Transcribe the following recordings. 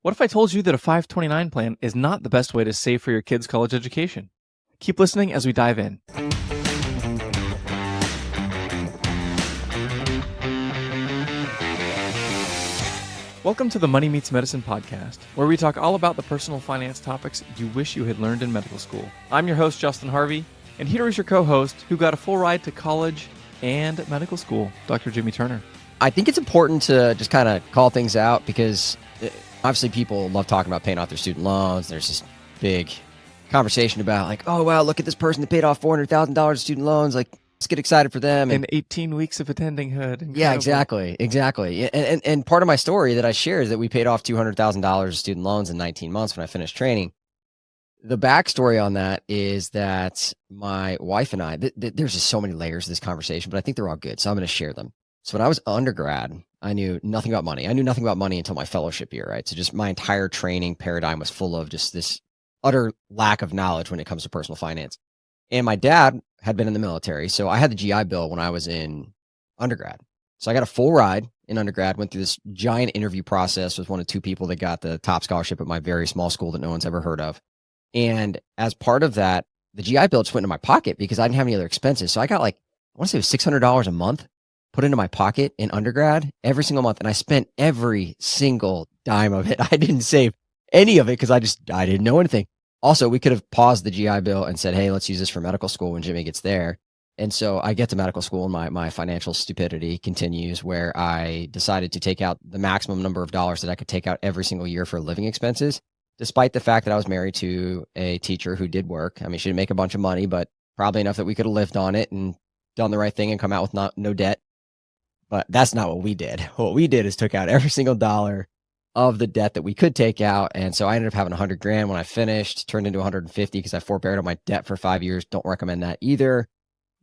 What if I told you that a 529 plan is not the best way to save for your kids' college education? Keep listening as we dive in. Welcome to the Money Meets Medicine podcast, where we talk all about the personal finance topics you wish you had learned in medical school. I'm your host, Justin Harvey, and here is your co-host who got a full ride to college and medical school, Dr. Jimmy Turner. I think it's important to just kind of call things out because obviously people love talking about paying off their student loans. There's this big conversation about like, oh, wow, look at this person that paid off $400,000 of student loans. Like, let's get excited for them. And 18 weeks of attending hood. Incredible. Yeah, exactly. And part of my story that I share is that we paid off $200,000 of student loans in 19 months when I finished training. The backstory on that is that my wife and I, there's just so many layers to this conversation, but I think they're all good. So I'm going to share them. So when I was undergrad, I knew nothing about money. I knew nothing about money until my fellowship year, right? So just my entire training paradigm was full of just this utter lack of knowledge when it comes to personal finance. And my dad had been in the military. So I had the GI Bill when I was in undergrad. So I got a full ride in undergrad, went through this giant interview process with one of two people that got the top scholarship at my very small school that no one's ever heard of. And as part of that, the GI Bill just went into my pocket because I didn't have any other expenses. So I got like, I want to say it was $600 a month put into my pocket in undergrad every single month. And I spent every single dime of it. I didn't save any of it because I didn't know anything. Also, we could have paused the GI Bill and said, hey, let's use this for medical school when Jimmy gets there. And so I get to medical school and my financial stupidity continues where I decided to take out the maximum number of dollars that I could take out every single year for living expenses, despite the fact that I was married to a teacher who did work. I mean, she didn't make a bunch of money, but probably enough that we could have lived on it and done the right thing and come out with no debt. But that's not what we did. What we did is took out every single dollar of the debt that we could take out. And so I ended up having $100,000 when I finished, turned into $150,000 because I forbeared on my debt for 5 years. Don't recommend that either.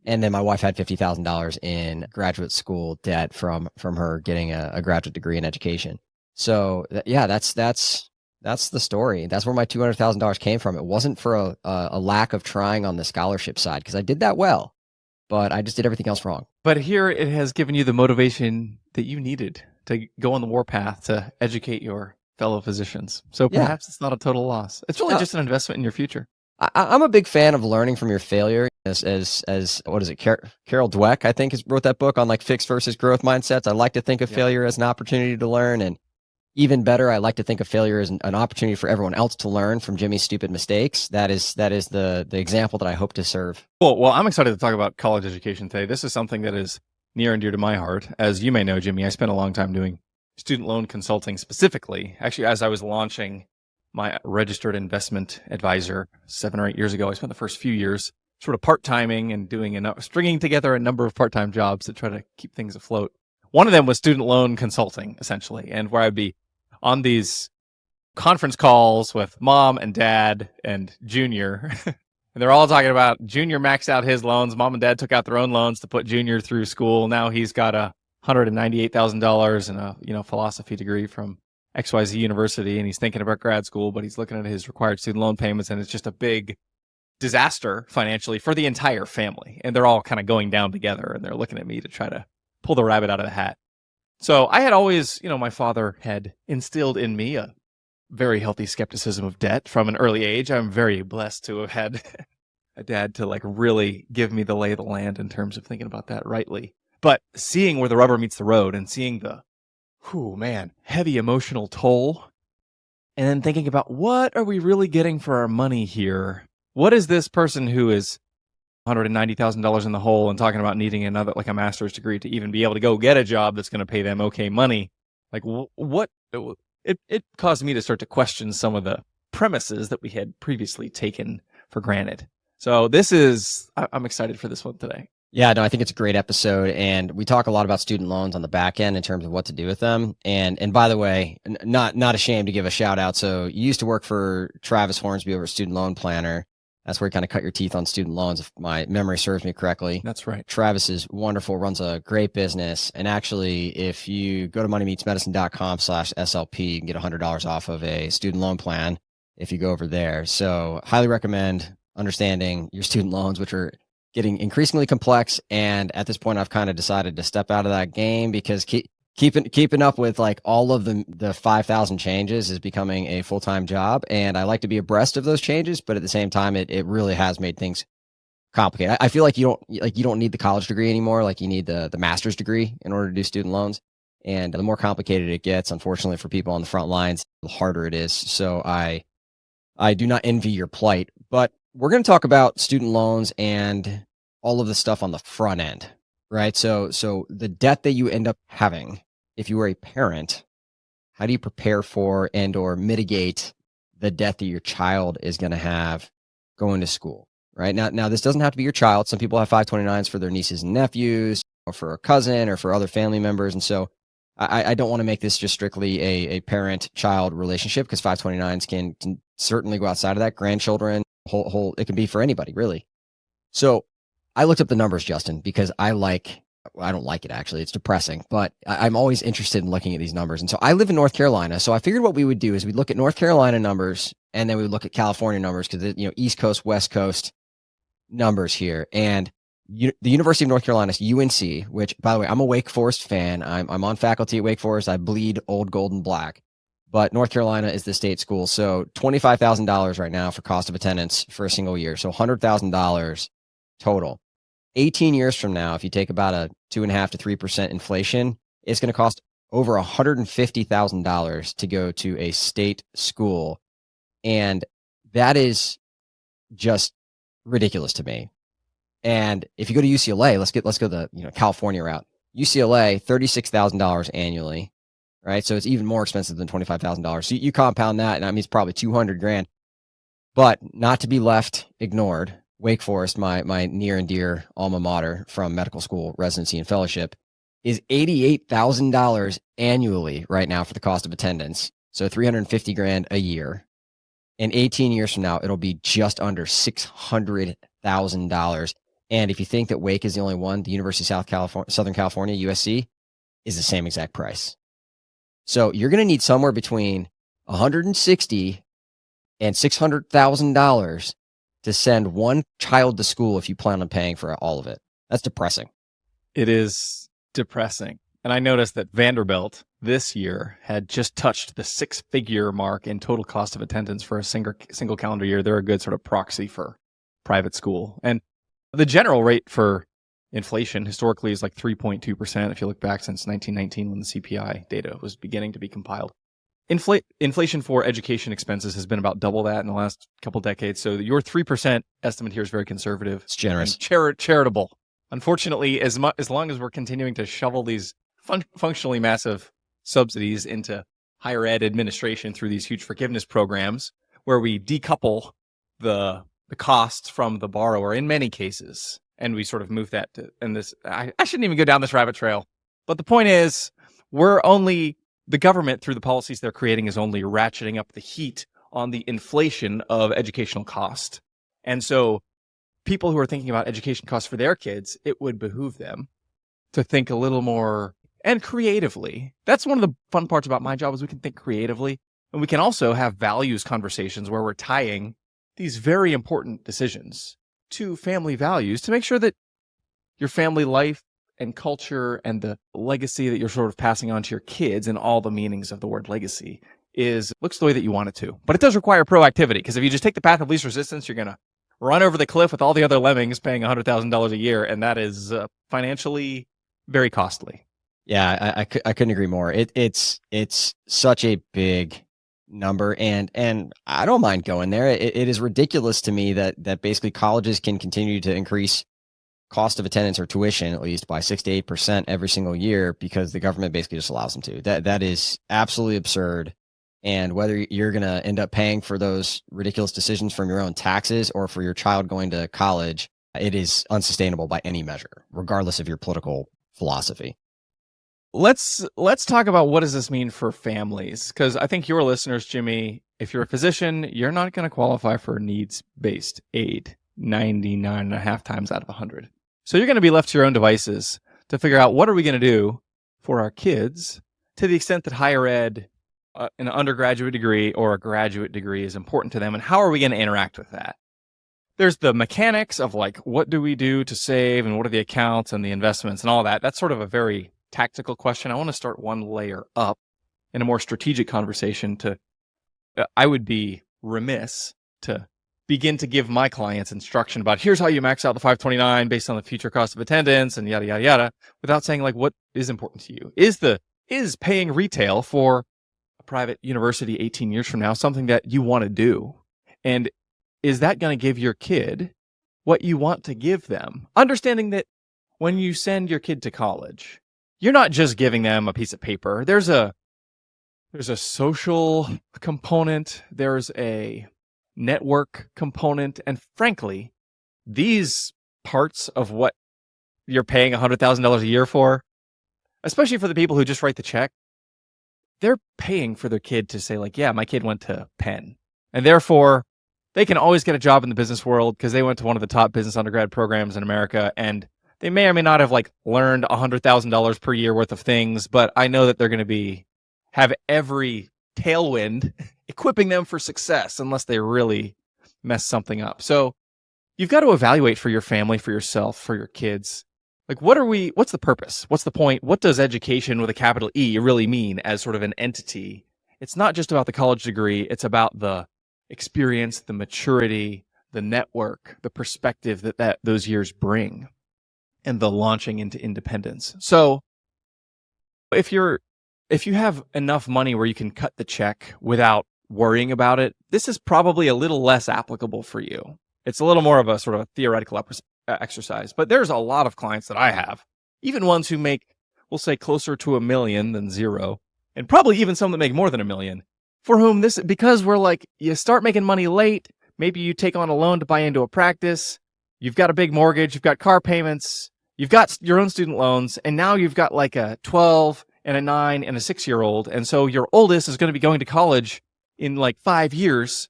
And then my wife had $50,000 in graduate school debt from her getting a graduate degree in education. So that's the story. That's where my $200,000 came from. It wasn't for a lack of trying on the scholarship side because I did that well, but I just did everything else wrong. But here it has given you the motivation that you needed to go on the warpath to educate your fellow physicians. So perhaps it's not a total loss. It's really just an investment in your future. I'm a big fan of learning from your failure. As what is it? Carol Dweck, I think, wrote that book on like fixed versus growth mindsets. I like to think of failure as an opportunity to learn, and even better, I like to think of failure as an opportunity for everyone else to learn from Jimmy's stupid mistakes. That is the example that I hope to serve. Cool. Well, I'm excited to talk about college education today. This is something that is near and dear to my heart. As you may know, Jimmy, I spent a long time doing student loan consulting specifically. Actually, as I was launching my registered investment advisor 7 or 8 years ago, I spent the first few years sort of part-timing and stringing together a number of part-time jobs to try to keep things afloat. One of them was student loan consulting, essentially, and where I'd be on these conference calls with mom and dad and junior. And they're all talking about junior maxed out his loans. Mom and dad took out their own loans to put junior through school. Now he's got $198,000 and a philosophy degree from XYZ University, and he's thinking about grad school, but he's looking at his required student loan payments, and it's just a big disaster financially for the entire family. And they're all kind of going down together, and they're looking at me to try to pull the rabbit out of the hat. So I had always, my father had instilled in me a very healthy skepticism of debt from an early age. I'm very blessed to have had a dad to like really give me the lay of the land in terms of thinking about that rightly. But seeing where the rubber meets the road and seeing the, heavy emotional toll, and then thinking about what are we really getting for our money here? What is this person who is $190,000 in the hole and talking about needing another, like a master's degree to even be able to go get a job that's going to pay them okay money? Like what? It caused me to start to question some of the premises that we had previously taken for granted. So I'm excited for this one today. Yeah, no, I think it's a great episode, and we talk a lot about student loans on the back end in terms of what to do with them. And by the way, not ashamed to give a shout out. So you used to work for Travis Hornsby over at Student Loan Planner. That's where you kind of cut your teeth on student loans, if my memory serves me correctly. That's right. Travis is wonderful, runs a great business. And actually, if you go to moneymeetsmedicine.com/SLP, you can get $100 off of a student loan plan if you go over there. So highly recommend understanding your student loans, which are getting increasingly complex. And at this point, I've kind of decided to step out of that game because keeping up with like all of the 5,000 changes is becoming a full-time job. And I like to be abreast of those changes, but at the same time, it really has made things complicated. I feel like you don't need the college degree anymore. Like you need the master's degree in order to do student loans. And the more complicated it gets, unfortunately for people on the front lines, the harder it is. So I do not envy your plight, but we're going to talk about student loans and all of the stuff on the front end, right? So the debt that you end up having if you are a parent, how do you prepare for and or mitigate the debt that your child is going to have going to school, right? Now this doesn't have to be your child. Some people have 529s for their nieces and nephews or for a cousin or for other family members. And so I don't want to make this just strictly a parent-child relationship because 529s can certainly go outside of that. Grandchildren, it can be for anybody, really. So I looked up the numbers, Justin, because I don't like it actually. It's depressing, but I'm always interested in looking at these numbers. And so I live in North Carolina. So I figured what we would do is we'd look at North Carolina numbers and then we would look at California numbers because, East Coast, West Coast numbers here. And the University of North Carolina, UNC, which, by the way, I'm a Wake Forest fan. I'm on faculty at Wake Forest. I bleed old, gold, and black. But North Carolina is the state school. So $25,000 right now for cost of attendance for a single year. So $100,000 total. 18 years from now, if you take about a 2.5% to 3% inflation, it's going to cost over $150,000 to go to a state school. And that is just ridiculous to me. And if you go to UCLA, let's go the California route. UCLA, $36,000 annually, right? So it's even more expensive than $25,000. So you compound that, and that means probably $200,000. But not to be left ignored, Wake Forest, my near and dear alma mater from medical school, residency, and fellowship, is $88,000 annually right now for the cost of attendance. So $350,000 a year. And 18 years from now, it'll be just under $600,000. And if you think that Wake is the only one, the University of Southern California, USC, is the same exact price. So you're going to need somewhere between $160,000 and $600,000 to send one child to school if you plan on paying for all of it. That's depressing. It is depressing. And I noticed that Vanderbilt this year had just touched the 6-figure mark in total cost of attendance for a single calendar year. They're a good sort of proxy for private school. And the general rate for inflation historically is like 3.2% if you look back since 1919 when the CPI data was beginning to be compiled. Inflation for education expenses has been about double that in the last couple decades. So your 3% estimate here is very conservative. It's generous. Charitable. Unfortunately, as long as we're continuing to shovel these functionally massive subsidies into higher ed administration through these huge forgiveness programs where we decouple the costs from the borrower in many cases, and we sort of move that to, and this, I shouldn't even go down this rabbit trail, but the point is the government through the policies they're creating is only ratcheting up the heat on the inflation of educational cost. And so people who are thinking about education costs for their kids, it would behoove them to think a little more and creatively. That's one of the fun parts about my job is we can think creatively, and we can also have values conversations where we're tying these very important decisions to family values to make sure that your family life and culture and the legacy that you're sort of passing on to your kids and all the meanings of the word legacy looks the way that you want it to. But it does require proactivity, because if you just take the path of least resistance, you're going to run over the cliff with all the other lemmings paying $100,000 a year, and that is financially very costly. Yeah, I couldn't agree more. It's such a big number, and I don't mind going there. It is ridiculous to me that basically colleges can continue to increase cost of attendance or tuition at least by 6 to 8% every single year because the government basically just allows them to. That is absolutely absurd. And whether you're going to end up paying for those ridiculous decisions from your own taxes or for your child going to college, it is unsustainable by any measure, regardless of your political philosophy. Let's talk about what does this mean for families, because I think your listeners, Jimmy, if you're a physician, you're not going to qualify for needs-based aid 99.5 times out of 100. So you're going to be left to your own devices to figure out what are we going to do for our kids to the extent that higher ed, an undergraduate degree or a graduate degree is important to them, and how are we going to interact with that? There's the mechanics of like, what do we do to save and what are the accounts and the investments and all that. That's sort of a very tactical question. I want to start one layer up in a more strategic conversation. I would be remiss to begin to give my clients instruction about here's how you max out the 529 based on the future cost of attendance and yada, yada, yada, without saying like, what is important to you? Is paying retail for a private university 18 years from now something that you want to do? And is that going to give your kid what you want to give them? Understanding that when you send your kid to college, you're not just giving them a piece of paper. There's a social component. There's a network component. And frankly, these parts of what you're paying $100,000 a year for, especially for the people who just write the check, they're paying for their kid to say like, yeah, my kid went to Penn. And therefore, they can always get a job in the business world because they went to one of the top business undergrad programs in America. And they may or may not have like learned $100,000 per year worth of things, but I know that they're going to have every tailwind equipping them for success unless they really mess something up. So you've got to evaluate for your family, for yourself, for your kids. Like, what's the purpose? What's the point? What does education with a capital E really mean as sort of an entity? It's not just about the college degree. It's about the experience, the maturity, the network, the perspective that those years bring, and the launching into independence. So if you have enough money where you can cut the check without worrying about it, this is probably a little less applicable for you. It's a little more of a sort of a theoretical exercise, but there's a lot of clients that I have, even ones who make, we'll say, closer to $1 million than zero, and probably even some that make more than $1 million, for whom this, because we're like, you start making money late, maybe you take on a loan to buy into a practice, you've got a big mortgage, you've got car payments, you've got your own student loans, and now you've got like a 12 and a 9 and a 6-year-old, and so your oldest is going to be going to college in like 5 years,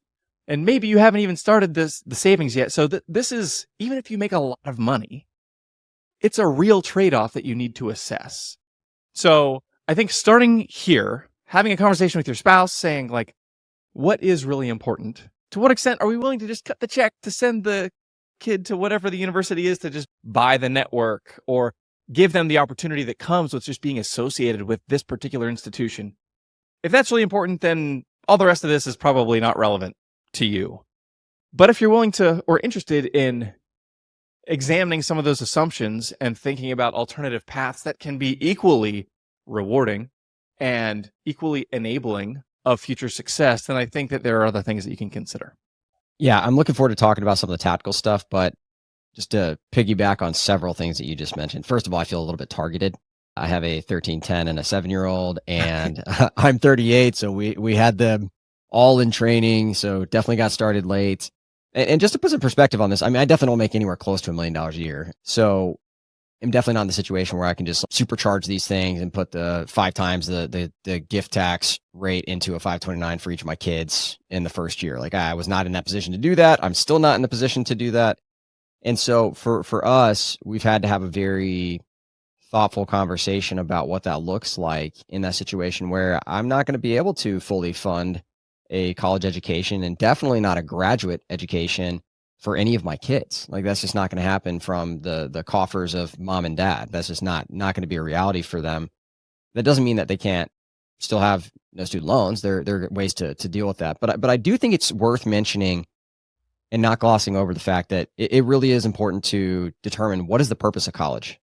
and maybe you haven't even started the savings yet. So this is, even if you make a lot of money, it's a real trade-off that you need to assess. So I think starting here, having a conversation with your spouse, saying like, what is really important? To what extent are we willing to just cut the check to send the kid to whatever the university is, to just buy the network or give them the opportunity that comes with just being associated with this particular institution? If that's really important, then all the rest of this is probably not relevant to you. But if you're willing to or interested in examining some of those assumptions and thinking about alternative paths that can be equally rewarding and equally enabling of future success, then I think that there are other things that you can consider. Yeah, I'm looking forward to talking about some of the tactical stuff, but just to piggyback on several things that you just mentioned. First of all, I feel a little bit targeted. I have a 13, 10, and a 7-year-old, and I'm 38, so we had them all in training, so definitely got started late. And just to put some perspective on this, I mean, I definitely don't make anywhere close to $1 million a year. So I'm definitely not in the situation where I can just supercharge these things and put the 5 times the gift tax rate into a 529 for each of my kids in the first year. Like, I was not in that position to do that. I'm still not in the position to do that. And so for us, we've had to have a very thoughtful conversation about what that looks like in that situation where I'm not going to be able to fully fund a college education, and definitely not a graduate education for any of my kids. Like, that's just not going to happen from the coffers of mom and dad. That's just not going to be a reality for them. That doesn't mean that they can't still have no student loans. There are ways to deal with that. But I do think it's worth mentioning and not glossing over the fact that it really is important to determine what is the purpose of college.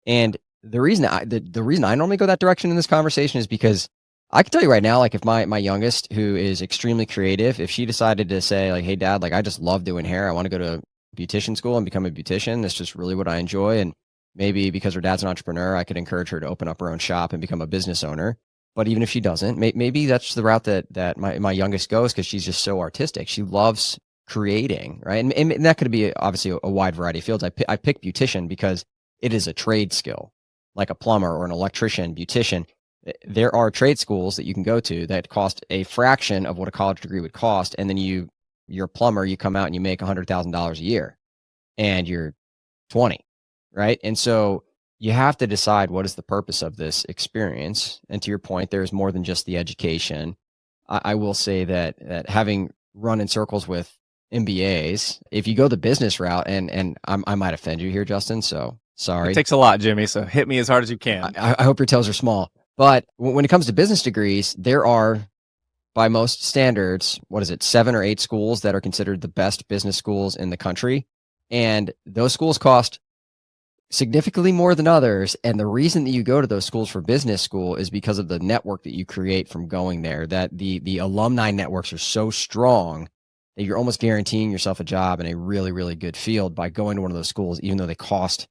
And the reason I normally go that direction in this conversation is because I can tell you right now, like, if my youngest, who is extremely creative, if she decided to say like, hey dad, like, I just love doing hair, I want to go to beautician school and become a beautician, that's just really what I enjoy. And maybe because her dad's an entrepreneur, I could encourage her to open up her own shop and become a business owner. But even if she doesn't, maybe that's the route that my youngest goes, because she's just so artistic. She loves creating, right? And that could be obviously a wide variety of fields. I pick beautician because it is a trade skill, like a plumber or an electrician, beautician. There are trade schools that you can go to that cost a fraction of what a college degree would cost. And then you're a plumber, you come out and you make $100,000 a year and you're 20, right? And so you have to decide what is the purpose of this experience. And to your point, there's more than just the education. I will say that having run in circles with MBAs, if you go the business route, and I might offend you here, Justin, so Sorry. It takes a lot, Jimmy, so hit me as hard as you can. I hope your toes are small. But when it comes to business degrees, there are, by most standards, 7 or 8 schools that are considered the best business schools in the country. And those schools cost significantly more than others. And the reason that you go to those schools for business school is because of the network that you create from going there, that the alumni networks are so strong that you're almost guaranteeing yourself a job in a really, really good field by going to one of those schools, even though they cost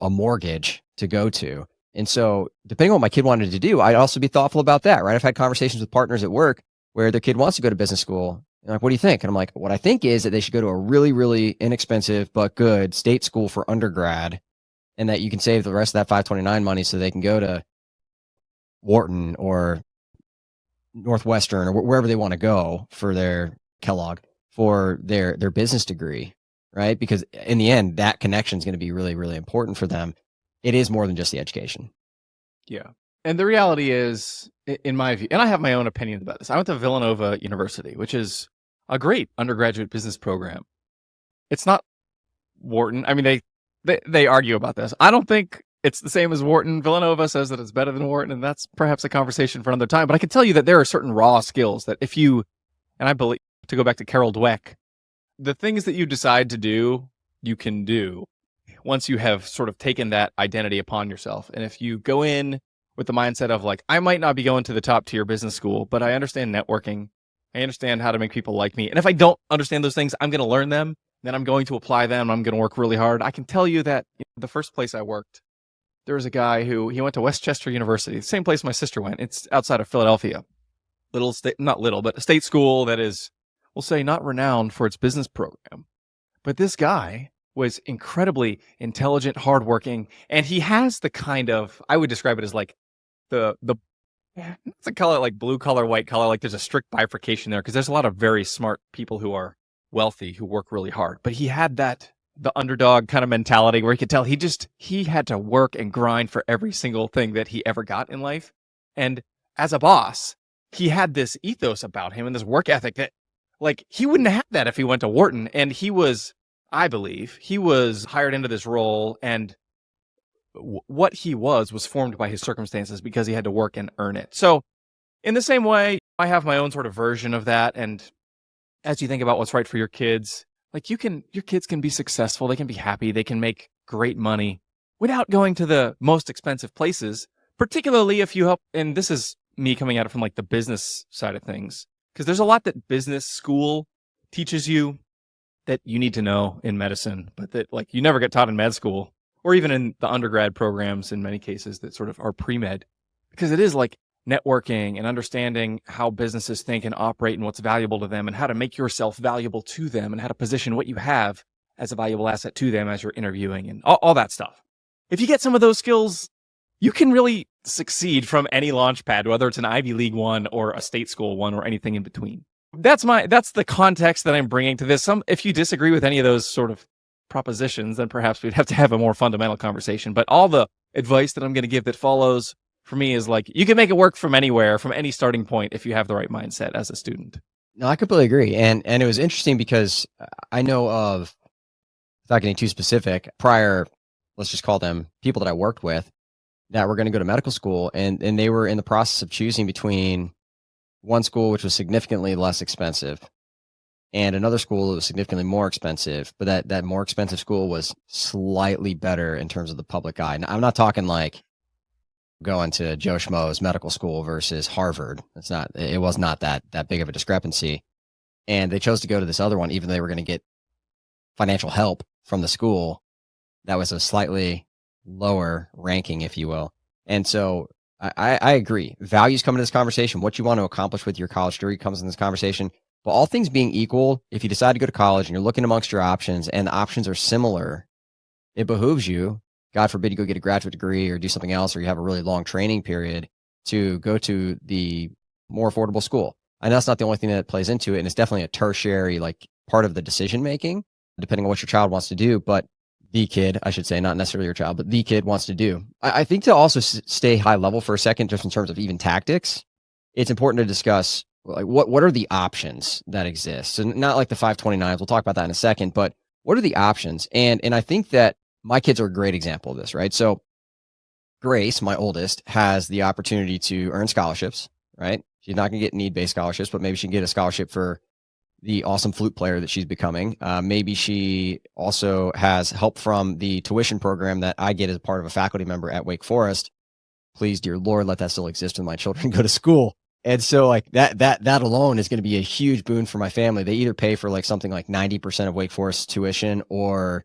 a mortgage to go to. And so depending on what my kid wanted to do, I'd also be thoughtful about that, right? I've had conversations with partners at work where their kid wants to go to business school. And like, what do you think? And I'm like, what I think is that they should go to a really, really inexpensive but good state school for undergrad, and that you can save the rest of that 529 money so they can go to Wharton or Northwestern or wherever they want to go for their Kellogg for their business degree, right? Because in the end, that connection is going to be really, really important for them. It is more than just the education. Yeah. And the reality is, in my view, and I have my own opinion about this. I went to Villanova University, which is a great undergraduate business program. It's not Wharton. I mean, they argue about this. I don't think it's the same as Wharton. Villanova says that it's better than Wharton, and that's perhaps a conversation for another time. But I can tell you that there are certain raw skills that if you, and I believe, to go back to Carol Dweck, the things that you decide to do, you can do once you have sort of taken that identity upon yourself. And if you go in with the mindset of like, I might not be going to the top tier business school, but I understand networking. I understand how to make people like me. And if I don't understand those things, I'm going to learn them. Then I'm going to apply them. I'm going to work really hard. I can tell you that the first place I worked, there was a guy he went to Westchester University, the same place my sister went. It's outside of Philadelphia. Little state, not little, but a state school that is, we'll say, not renowned for its business program. But this guy was incredibly intelligent, hardworking, and he has the kind of, I would describe it as like it's a color like blue collar, white collar, like there's a strict bifurcation there because there's a lot of very smart people who are wealthy who work really hard. But he had the underdog kind of mentality where he could tell he had to work and grind for every single thing that he ever got in life. And as a boss, he had this ethos about him and this work ethic that like he wouldn't have that if he went to Wharton. And I believe he was hired into this role, and what he was formed by his circumstances because he had to work and earn it. So in the same way, I have my own sort of version of that. And as you think about what's right for your kids, like your kids can be successful. They can be happy. They can make great money without going to the most expensive places, particularly if you help. And this is me coming at it from like the business side of things, because there's a lot that business school teaches you that you need to know in medicine, but that like you never get taught in med school or even in the undergrad programs in many cases that sort of are pre-med, because it is like networking and understanding how businesses think and operate and what's valuable to them and how to make yourself valuable to them and how to position what you have as a valuable asset to them as you're interviewing and all that stuff. If you get some of those skills, you can really succeed from any launch pad, whether it's an Ivy League one or a state school one or anything in between. That's the context that I'm bringing to this. If you disagree with any of those sort of propositions, then perhaps we'd have to have a more fundamental conversation. But all the advice that I'm going to give that follows for me is like, you can make it work from anywhere, from any starting point, if you have the right mindset as a student. No, I completely agree. And it was interesting because I know of, without getting too specific, prior, let's just call them people that I worked with that were going to go to medical school, and they were in the process of choosing between one school, which was significantly less expensive, and another school that was significantly more expensive, but that more expensive school was slightly better in terms of the public eye. Now, I'm not talking like going to Joe Schmo's medical school versus Harvard. It was not that big of a discrepancy. And they chose to go to this other one, even though they were going to get financial help from the school that was a slightly lower ranking, if you will. And so I agree. Values come into this conversation. What you want to accomplish with your college degree comes in this conversation. But all things being equal, if you decide to go to college and you're looking amongst your options and the options are similar, it behooves you, God forbid you go get a graduate degree or do something else, or you have a really long training period, to go to the more affordable school. And that's not the only thing that plays into it. And it's definitely a tertiary, like, part of the decision making, depending on what your child wants to do. But the kid, I should say, not necessarily your child, but the kid wants to do. I think to also stay high level for a second, just in terms of even tactics, it's important to discuss like what are the options that exist. And not like the 529s. We'll talk about that in a second, but what are the options? And I think that my kids are a great example of this, right? So Grace, my oldest, has the opportunity to earn scholarships, right? She's not going to get need-based scholarships, but maybe she can get a scholarship for the awesome flute player that she's becoming. Maybe she also has help from the tuition program that I get as part of a faculty member at Wake Forest. Please, dear Lord, let that still exist when my children go to school. And so like that alone is going to be a huge boon for my family. They either pay for like something like 90% of Wake Forest tuition or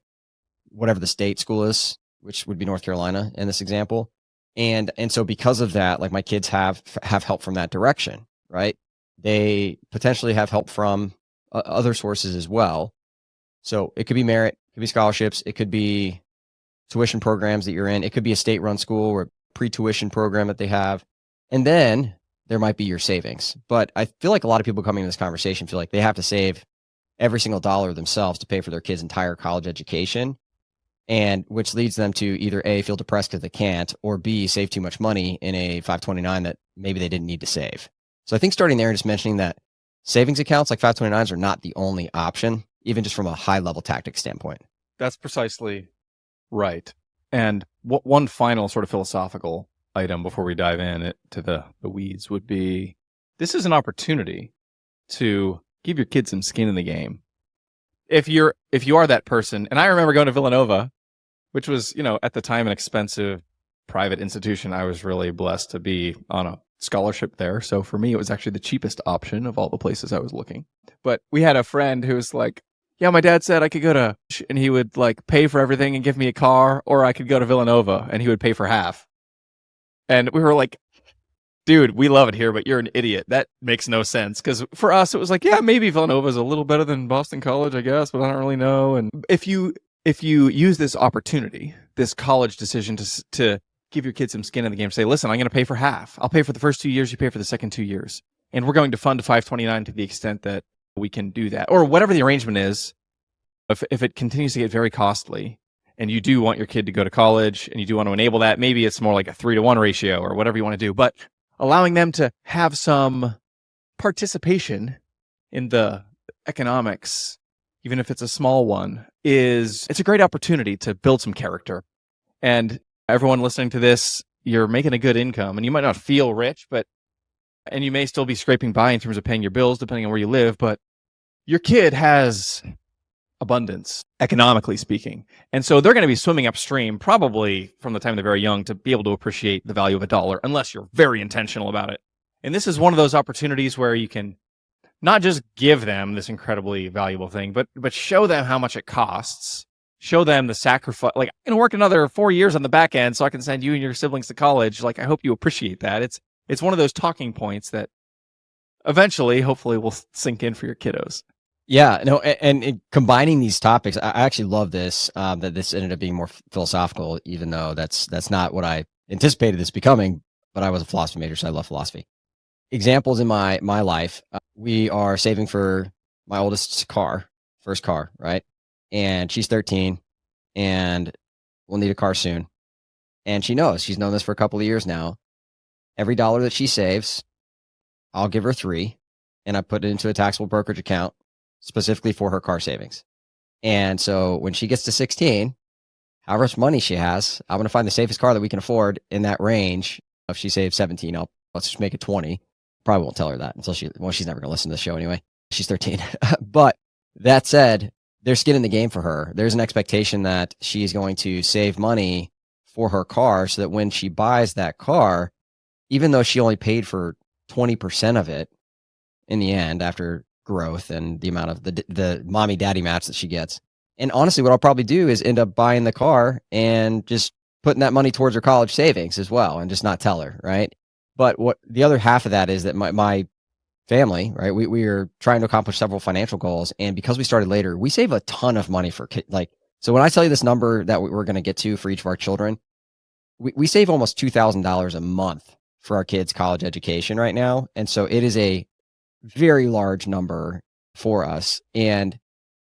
whatever the state school is, which would be North Carolina in this example. And so because of that, like my kids have help from that direction, right? They potentially have help from other sources as well. So it could be merit, it could be scholarships, it could be tuition programs that you're in. It could be a state-run school or pre-tuition program that they have. And then there might be your savings. But I feel like a lot of people coming to this conversation feel like they have to save every single dollar themselves to pay for their kids' entire college education. And which leads them to either A, feel depressed because they can't, or B, save too much money in a 529 that maybe they didn't need to save. So I think starting there and just mentioning that savings accounts like 529s are not the only option, even just from a high level tactic standpoint. That's precisely right. And one final sort of philosophical item before we dive in to the weeds would be, this is an opportunity to give your kids some skin in the game. If you are that person, and I remember going to Villanova, which was, at the time an expensive private institution. I was really blessed to be on a scholarship there. So for me, it was actually the cheapest option of all the places I was looking. But we had a friend who was like, yeah, my dad said I could go to, and he would like pay for everything and give me a car, or I could go to Villanova and he would pay for half. And we were like, dude, we love it here, but you're an idiot. That makes no sense. Because for us, it was like, yeah, maybe Villanova is a little better than Boston College, I guess, but I don't really know. And if you use this opportunity, this college decision to give your kids some skin in the game, say, listen, I'm going to pay for half. I'll pay for the first 2 years. You pay for the second 2 years. And we're going to fund 529 to the extent that we can do that. Or whatever the arrangement is, if it continues to get very costly and you do want your kid to go to college and you do want to enable that, maybe it's more like a 3-to-1 ratio or whatever you want to do. But allowing them to have some participation in the economics, even if it's a small one, it's a great opportunity to build some character. And everyone listening to this, you're making a good income and you might not feel rich, and you may still be scraping by in terms of paying your bills, depending on where you live, but your kid has abundance, economically speaking. And so they're going to be swimming upstream, probably from the time they're very young, to be able to appreciate the value of a dollar, unless you're very intentional about it. And this is one of those opportunities where you can not just give them this incredibly valuable thing, but show them how much it costs. Show them the sacrifice. Like, I'm going to work another 4 years on the back end so I can send you and your siblings to college. Like, I hope you appreciate that. It's one of those talking points that eventually, hopefully, will sink in for your kiddos. Yeah, no, and combining these topics, I actually love this, that this ended up being more philosophical, even though that's not what I anticipated this becoming, but I was a philosophy major, so I love philosophy. Examples in my life, we are saving for my oldest's first car, right? And she's 13 and we'll need a car soon. And she's known this for a couple of years now. Every dollar that she saves, I'll give her 3 and I put it into a taxable brokerage account specifically for her car savings. And so when she gets to 16, however much money she has, I'm going to find the safest car that we can afford in that range. If she saves 17, let's just make it 20. Probably won't tell her that until she's never going to listen to the show anyway. She's 13. But that said, there's skin in the game for her. There's an expectation that she's going to save money for her car so that when she buys that car, even though she only paid for 20% of it in the end after growth and the amount of the mommy daddy match that she gets. And honestly, what I'll probably do is end up buying the car and just putting that money towards her college savings as well and just not tell her, right? But what the other half of that is that my family, right? We are trying to accomplish several financial goals. And because we started later, we save a ton of money for so when I tell you this number that we're going to get to for each of our children, we save almost $2,000 a month for our kids' college education right now. And so it is a very large number for us. And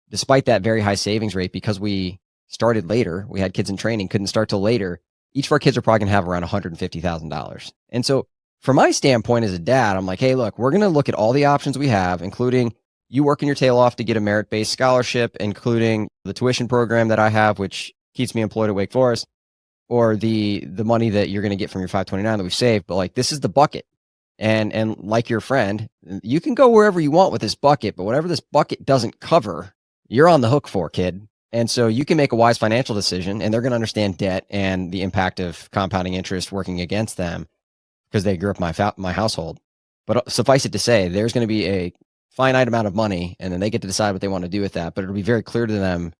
despite that very high savings rate, because we started later, we had kids in training, couldn't start till later, each of our kids are probably going to have around $150,000. And so from my standpoint as a dad, I'm like, hey, look, we're going to look at all the options we have, including you working your tail off to get a merit-based scholarship, including the tuition program that I have, which keeps me employed at Wake Forest, or the money that you're going to get from your 529 that we've saved. But like, this is the bucket. And like your friend, you can go wherever you want with this bucket, but whatever this bucket doesn't cover, you're on the hook for, kid. And so you can make a wise financial decision, and they're going to understand debt and the impact of compounding interest working against them because they grew up my household. But suffice it to say, there's going to be a finite amount of money, and then they get to decide what they want to do with that. But it'll be very clear to them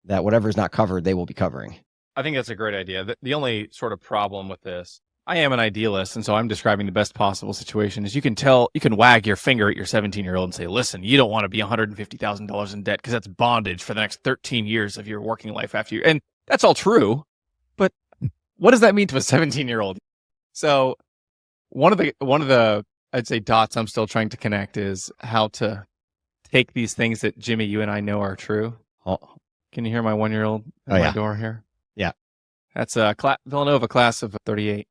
that whatever is not covered, they will be covering. I think that's a great idea. The only sort of problem with this, I am an idealist, and so I'm describing the best possible situation, is you can wag your finger at your 17-year-old and say, listen, you don't want to be $150,000 in debt because that's bondage for the next 13 years of your working life after you. And that's all true, but what does that mean to a 17-year-old? So one of the I'd say dots I'm still trying to connect is how to take these things that Jimmy, you and I know are true. Oh. Can you hear my 1-year-old at my door here? Yeah. That's a Villanova class of 38.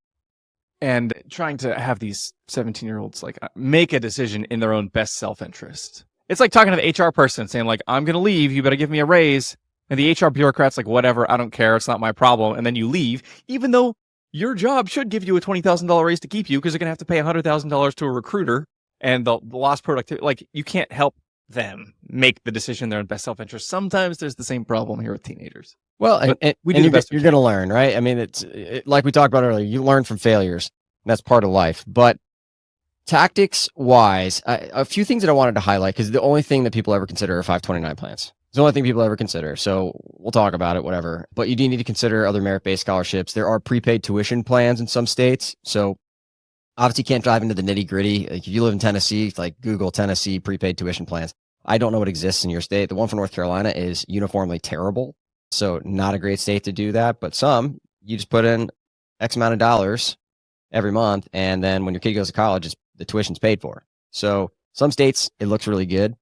And trying to have these 17-year-olds like make a decision in their own best self-interest. It's like talking to the HR person saying like, I'm going to leave. You better give me a raise. And the HR bureaucrat's like, whatever, I don't care. It's not my problem. And then you leave, even though your job should give you a $20,000 raise to keep you because you're going to have to pay $100,000 to a recruiter and the lost productivity. Like, you can't help them make the decision in their own best self-interest. Sometimes there's the same problem here with teenagers. Well, and you're going to learn, right? I mean, it's like we talked about earlier, you learn from failures. That's part of life. But tactics wise, a few things that I wanted to highlight, because the only thing that people ever consider are 529 plans. It's the only thing people ever consider. So we'll talk about it, whatever. But you do need to consider other merit-based scholarships. There are prepaid tuition plans in some states. So obviously you can't dive into the nitty-gritty. Like if you live in Tennessee, like Google Tennessee prepaid tuition plans. I don't know what exists in your state. The one for North Carolina is uniformly terrible. So not a great state to do that. But some, you just put in X amount of dollars every month. And then when your kid goes to college, the tuition's paid for. So some states, it looks really good.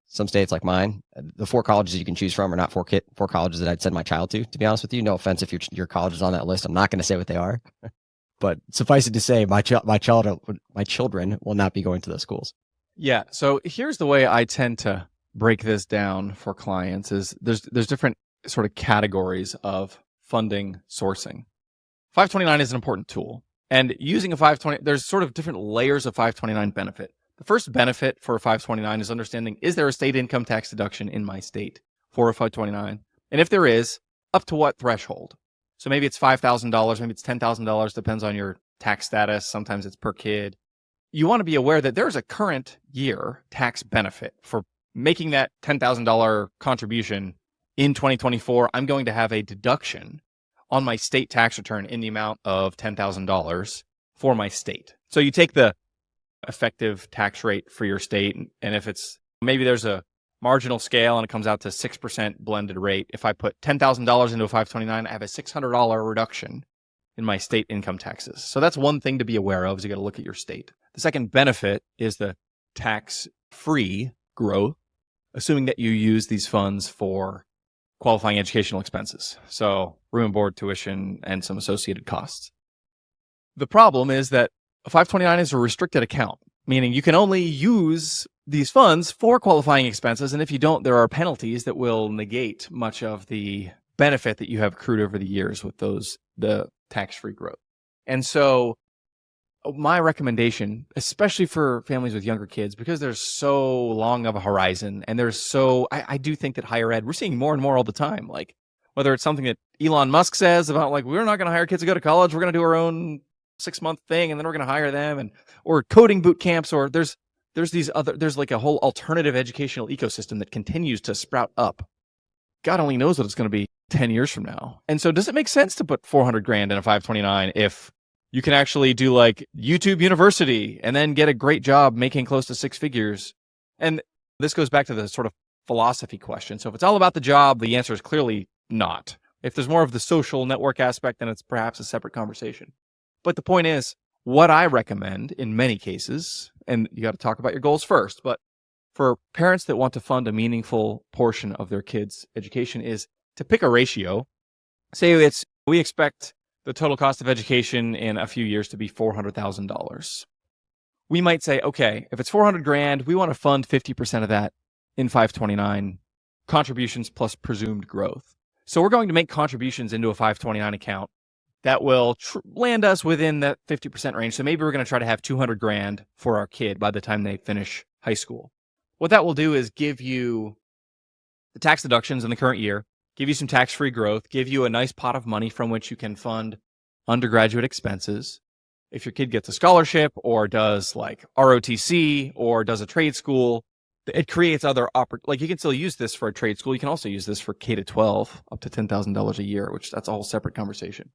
Some states like mine, the 4 colleges you can choose from are not 4 colleges that I'd send my child to be honest with you. No offense if your college is on that list. I'm not going to say what they are. But suffice it to say, my children will not be going to those schools. Yeah. So here's the way I tend to break this down for clients is there's different sort of categories of funding sourcing. 529 is an important tool. And using a 520, there's sort of different layers of 529 benefit. The first benefit for a 529 is understanding, is there a state income tax deduction in my state for a 529? And if there is, up to what threshold? So maybe it's $5,000, maybe it's $10,000, depends on your tax status. Sometimes it's per kid. You want to be aware that there's a current year tax benefit for making that $10,000 contribution in 2024. I'm going to have a deduction on my state tax return in the amount of $10,000 for my state. So you take the effective tax rate for your state, and if it's maybe there's a marginal scale and it comes out to 6% blended rate. If I put $10,000 into a 529, I have a $600 reduction in my state income taxes. So that's one thing to be aware of, is you got to look at your state. The second benefit is the tax-free growth, assuming that you use these funds for qualifying educational expenses. So room and board, tuition, and some associated costs. The problem is that a 529 is a restricted account, meaning you can only use these funds for qualifying expenses. And if you don't, there are penalties that will negate much of the benefit that you have accrued over the years with the tax-free growth. And so my recommendation, especially for families with younger kids, because there's so long of a horizon and I do think that higher ed, we're seeing more and more all the time, like whether it's something that Elon Musk says about like, we're not going to hire kids to go to college, we're going to do our own 6-month thing and then we're going to hire them, or coding boot camps, or there's like a whole alternative educational ecosystem that continues to sprout up. God only knows what it's going to be 10 years from now. And so does it make sense to put $400,000 in a 529 if you can actually do like YouTube University and then get a great job making close to 6 figures? And this goes back to the sort of philosophy question. So if it's all about the job, the answer is clearly not. If there's more of the social network aspect, then it's perhaps a separate conversation. But the point is, what I recommend in many cases, and you got to talk about your goals first, but for parents that want to fund a meaningful portion of their kids' education, is to pick a ratio. Say we expect the total cost of education in a few years to be $400,000. We might say, okay, if it's $400,000, we want to fund 50% of that in 529 contributions plus presumed growth. So we're going to make contributions into a 529 account that will land us within that 50% range. So maybe we're going to try to have 200 grand for our kid by the time they finish high school. What that will do is give you the tax deductions in the current year, give you some tax-free growth, give you a nice pot of money from which you can fund undergraduate expenses. If your kid gets a scholarship or does like ROTC or does a trade school, it creates other like you can still use this for a trade school. You can also use this for K to 12 up to $10,000 a year, which that's a whole separate conversation.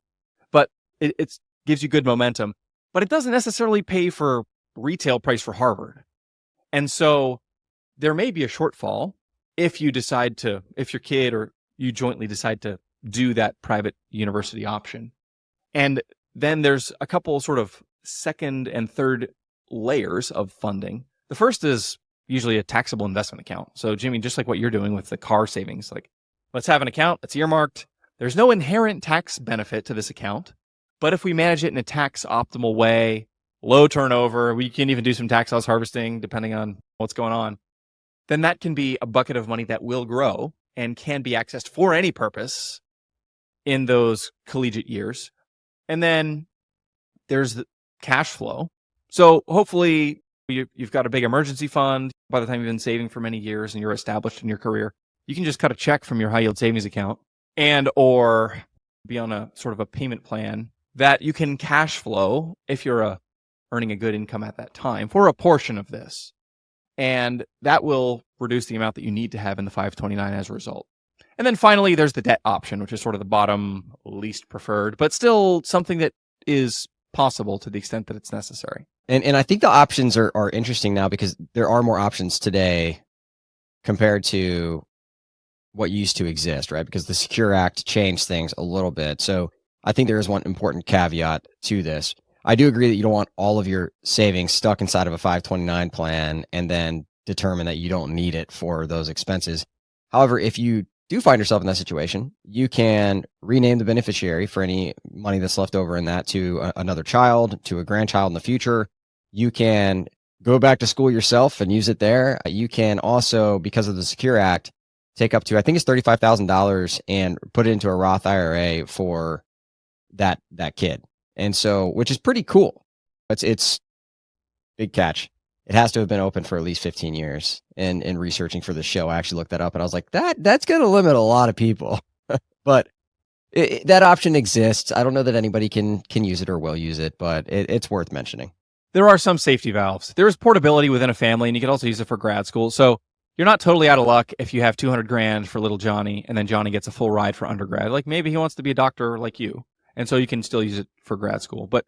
But it gives you good momentum, but it doesn't necessarily pay for retail price for Harvard. And so there may be a shortfall if your kid or you jointly decide to do that private university option. And then there's a couple sort of second and third layers of funding. The first is usually a taxable investment account. So Jimmy, just like what you're doing with the car savings, like let's have an account that's earmarked. There's no inherent tax benefit to this account, but if we manage it in a tax optimal way, low turnover, we can even do some tax loss harvesting depending on what's going on, then that can be a bucket of money that will grow and can be accessed for any purpose in those collegiate years. And then there's the cash flow. So hopefully you've got a big emergency fund by the time you've been saving for many years and you're established in your career. You can just cut a check from your high yield savings account and or be on a sort of a payment plan that you can cash flow if you're earning a good income at that time for a portion of this. And that will reduce the amount that you need to have in the 529 as a result. And then finally, there's the debt option, which is sort of the bottom least preferred, but still something that is possible to the extent that it's necessary. And I think the options are interesting now because there are more options today compared to what used to exist, right? Because the Secure Act changed things a little bit. So I think there is one important caveat to this. I do agree that you don't want all of your savings stuck inside of a 529 plan and then determine that you don't need it for those expenses. However, if you do find yourself in that situation, you can rename the beneficiary for any money that's left over in that to another child, to a grandchild in the future. You can go back to school yourself and use it there. You can also, because of the Secure Act, take up to, I think it's $35,000 and put it into a Roth IRA for that kid. And so, which is pretty cool. It's big catch. It has to have been open for at least 15 years. And in researching for the show, I actually looked that up and I was like, that's going to limit a lot of people. But that option exists. I don't know that anybody can use it or will use it, but it's worth mentioning. There are some safety valves. There is portability within a family, and you can also use it for grad school. So you're not totally out of luck if you have 200 grand for little Johnny, and then Johnny gets a full ride for undergrad. Like maybe he wants to be a doctor like you, and so you can still use it for grad school. But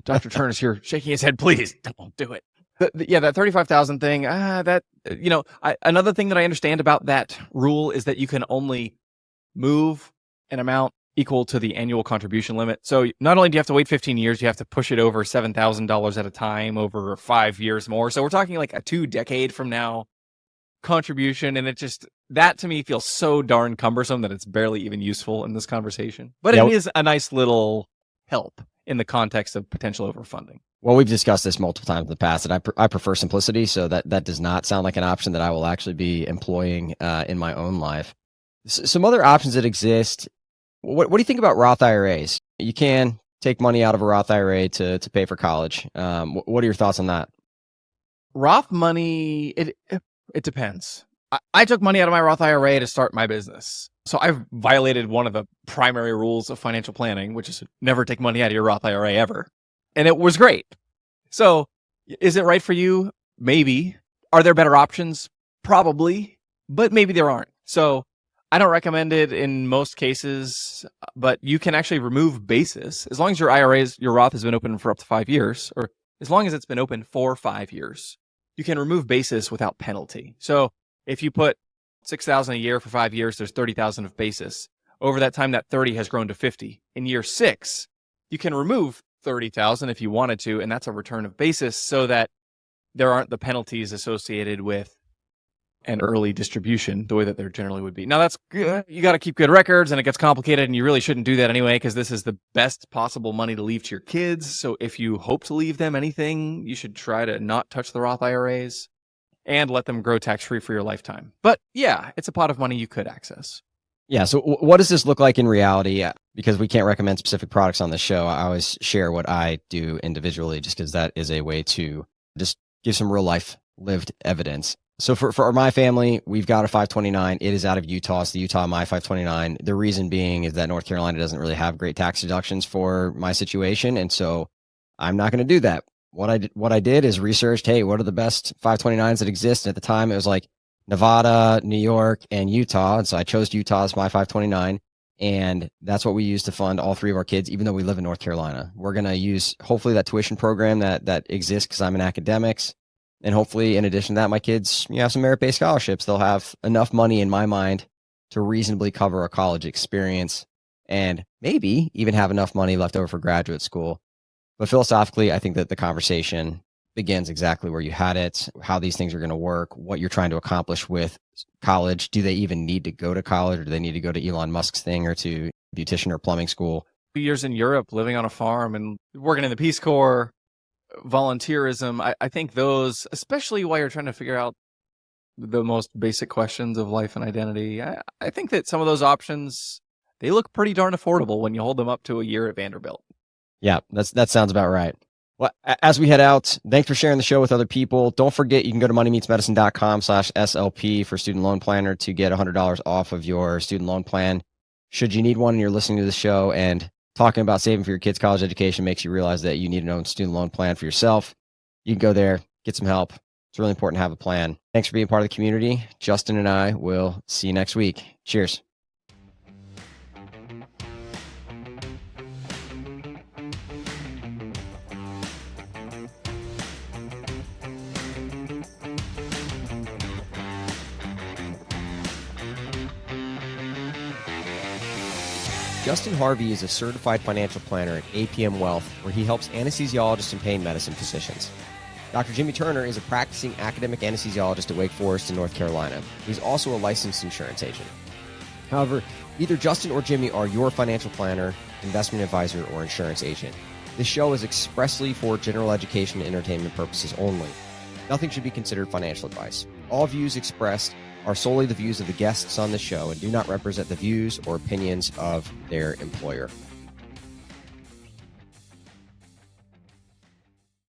Dr. Turner's here shaking his head. Please don't do it. That 35,000 thing. Another thing that I understand about that rule is that you can only move an amount equal to the annual contribution limit. So not only do you have to wait 15 years, you have to push it over $7,000 at a time over 5 years more. So we're talking like a 2 decade from now contribution. And that to me feels so darn cumbersome that it's barely even useful in this conversation. But it is a nice little help in the context of potential overfunding. Well, we've discussed this multiple times in the past, and I prefer simplicity. So that does not sound like an option that I will actually be employing in my own life. Some other options that exist. What do you think about Roth IRAs? You can take money out of a Roth IRA to pay for college. What are your thoughts on that? Roth money, it depends. I took money out of my Roth IRA to start my business. So I've violated one of the primary rules of financial planning, which is never take money out of your Roth IRA ever. And it was great. So is it right for you? Maybe. Are there better options? Probably, but maybe there aren't. So I don't recommend it in most cases, but you can actually remove basis as long as your Roth has been open for up to 5 years, or as long as it's been open for 5 years, you can remove basis without penalty. So if you put $6,000 a year for 5 years, there's $30,000 of basis. Over that time, that 30 has grown to 50. In year 6, you can remove $30,000 if you wanted to, and that's a return of basis so that there aren't the penalties associated with an early distribution the way that there generally would be. Now that's good. You got to keep good records and it gets complicated and you really shouldn't do that anyway because this is the best possible money to leave to your kids. So if you hope to leave them anything, you should try to not touch the Roth IRAs and let them grow tax-free for your lifetime. But yeah, it's a pot of money you could access. Yeah. So what does this look like in reality? Because we can't recommend specific products on the show. I always share what I do individually, just because that is a way to just give some real life lived evidence. So for my family, we've got a 529. It is out of Utah. It's the Utah My 529. The reason being is that North Carolina doesn't really have great tax deductions for my situation. And so I'm not going to do that. What I did is researched, hey, what are the best 529s that exist? And at the time, it was like Nevada, New York, and Utah. And so I chose Utah as my 529. And that's what we use to fund all three of our kids, even though we live in North Carolina. We're going to use hopefully that tuition program that exists because I'm in academics. And hopefully, in addition to that, my kids have some merit-based scholarships. They'll have enough money in my mind to reasonably cover a college experience and maybe even have enough money left over for graduate school. But philosophically, I think that the conversation begins exactly where you had it, how these things are going to work, what you're trying to accomplish with college. Do they even need to go to college, or do they need to go to Elon Musk's thing or to beautician or plumbing school? 2 years in Europe, living on a farm and working in the Peace Corps, volunteerism. I think those, especially while you're trying to figure out the most basic questions of life and identity, I think that some of those options, they look pretty darn affordable when you hold them up to a year at Vanderbilt. Yeah, that sounds about right. Well, as we head out, thanks for sharing the show with other people. Don't forget, you can go to moneymeetsmedicine.com/SLP for student loan planner to get $100 off of your student loan plan. Should you need one and you're listening to the show and talking about saving for your kids' college education makes you realize that you need an own student loan plan for yourself, you can go there, get some help. It's really important to have a plan. Thanks for being part of the community. Justin and I will see you next week. Cheers. Justin Harvey is a certified financial planner at APM Wealth, where he helps anesthesiologists and pain medicine physicians. Dr. Jimmy Turner is a practicing academic anesthesiologist at Wake Forest in North Carolina. He's also a licensed insurance agent. However, either Justin or Jimmy are your financial planner, investment advisor, or insurance agent. This show is expressly for general education and entertainment purposes only. Nothing should be considered financial advice. All views expressed are solely the views of the guests on the show and do not represent the views or opinions of their employer.